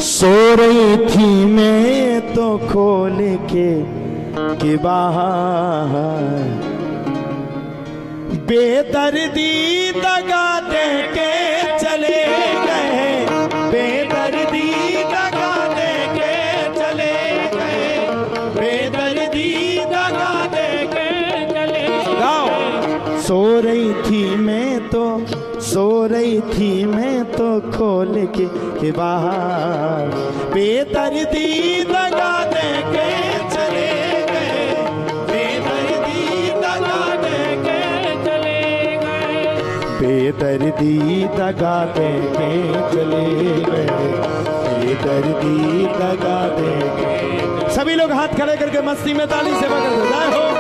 सो रही थी मैं तो खोल के बाहर, बेदर्दी दगा दे के चले गए, बेदर्दी दगा दे के चले गए, बेदर्दी दगा दे के चले गए। सो रही थी मैं तो, सो रही थी मैं तो खोल के बाहर, बेदर्दी दगा दे के चले गए, बेदर्दी दगा दे के चले गए, बेदर्दी दगा दे के चले गए, बेदर्दी दगा दे के। सभी लोग हाथ खड़े करके मस्ती में ताली से बजा दो, जय हो।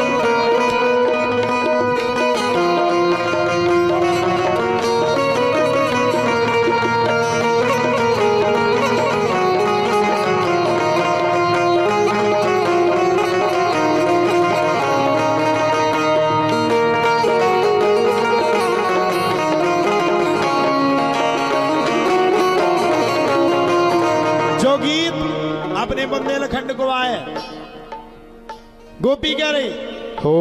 जो गीत अपने बुंदेलखंड को आए, गोपी कह रही हो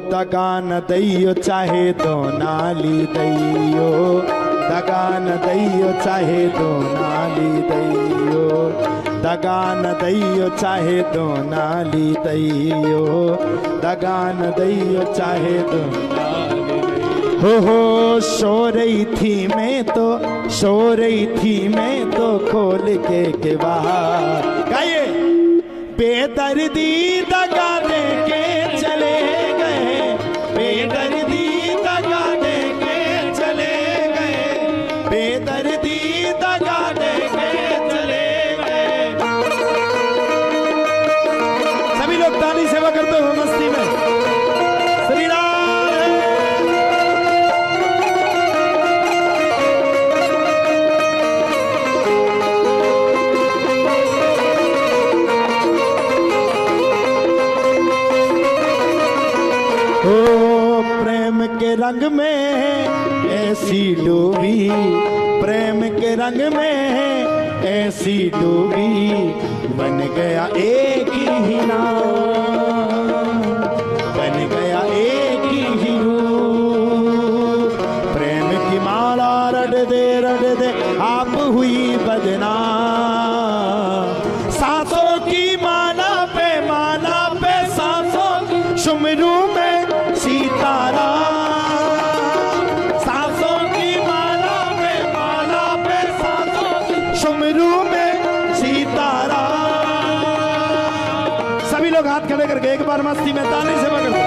दगा न दैयो चाहे तो नाली दैयो, दगा न दैयो चाहे तो नाली दैयो, दगा न दैयो चाहे तो नाली दैयो, दगा न दैयो चाहे तो हो सो रही थी मैं तो, सो रही थी मैं तो खोल के बाहर, गाइए। बेदर्दी दगा दे के चले गए, बेदर्दी दगा दे के चले गए, बेदर्दी दगा दे के चले गए। सभी लोग ताली सेवा करते हो मस्ती में, श्री राम। प्रेम के रंग में ऐसी डूबी, प्रेम के रंग में ऐसी डूबी, बन गया एक ही नाम, बन गया एक ही रूप। प्रेम की माला रट दे आप हुई बदनाम, सांसों की माला पे सांसों शुमरू में सीताराम, सांसों की माला पे सांसों शुमरू में सीताराम। सभी लोग हाथ खड़े करके एक बार मस्ती में ताली से बजा दो।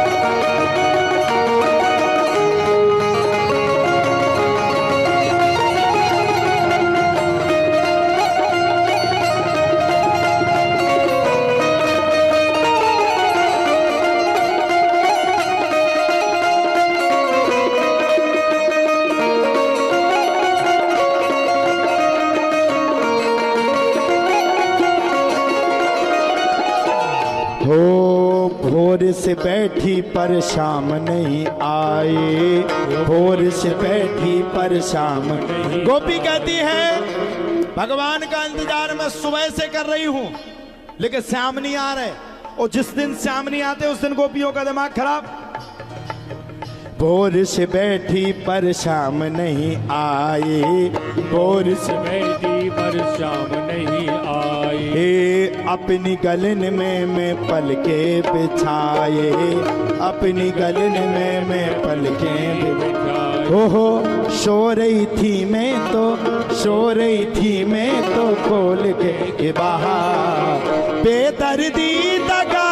हो भोर से बैठी पर शाम नहीं आए, भोर से बैठी पर शाम नहीं। गोपी कहती है भगवान का इंतजार मैं सुबह से कर रही हूं, लेकिन श्याम नहीं आ रहे, और जिस दिन श्याम नहीं आते उस दिन गोपियों का दिमाग खराब। भोर से बैठी पर शाम नहीं आए, भोर से बैठी पर शाम नहीं आए, अपनी गलन में मैं पलके बिछाए, अपनी गलन में मैं पलके बिछाए। हो सो रही थी मैं तो, सो रही थी मैं तो खोल के बाहर, बेदर्दी दगा